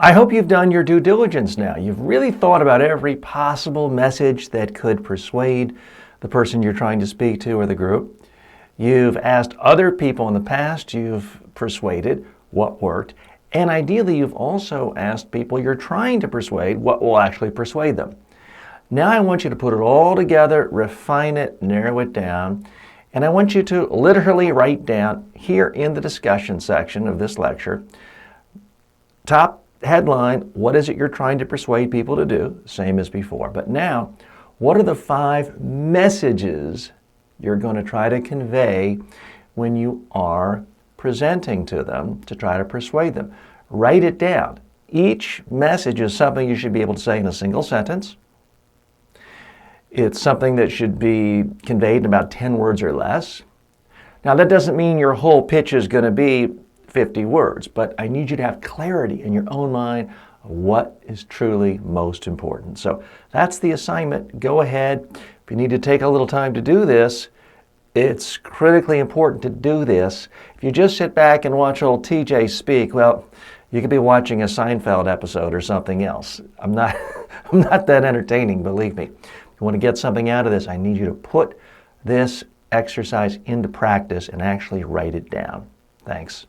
I hope you've done your due diligence now. You've really thought about every possible message that could persuade the person you're trying to speak to or the group. You've asked other people in the past you've persuaded what worked, and ideally you've also asked people you're trying to persuade what will actually persuade them. Now I want you to put it all together, refine it, narrow it down, and I want you to literally write down here in the discussion section of this lecture, top headline, what is it you're trying to persuade people to do? Same as before. But now, what are the 5 messages you're going to try to convey when you are presenting to them to try to persuade them? Write it down. Each message is something you should be able to say in a single sentence. It's something that should be conveyed in about 10 words or less. Now, that doesn't mean your whole pitch is going to be 50 words, but I need you to have clarity in your own mind of what is truly most important. So that's the assignment. Go ahead. If you need to take a little time to do this, it's critically important to do this. If you just sit back and watch old TJ speak, well, you could be watching a Seinfeld episode or something else. I'm not that entertaining, believe me. If you want to get something out of this, I need you to put this exercise into practice and actually write it down. Thanks.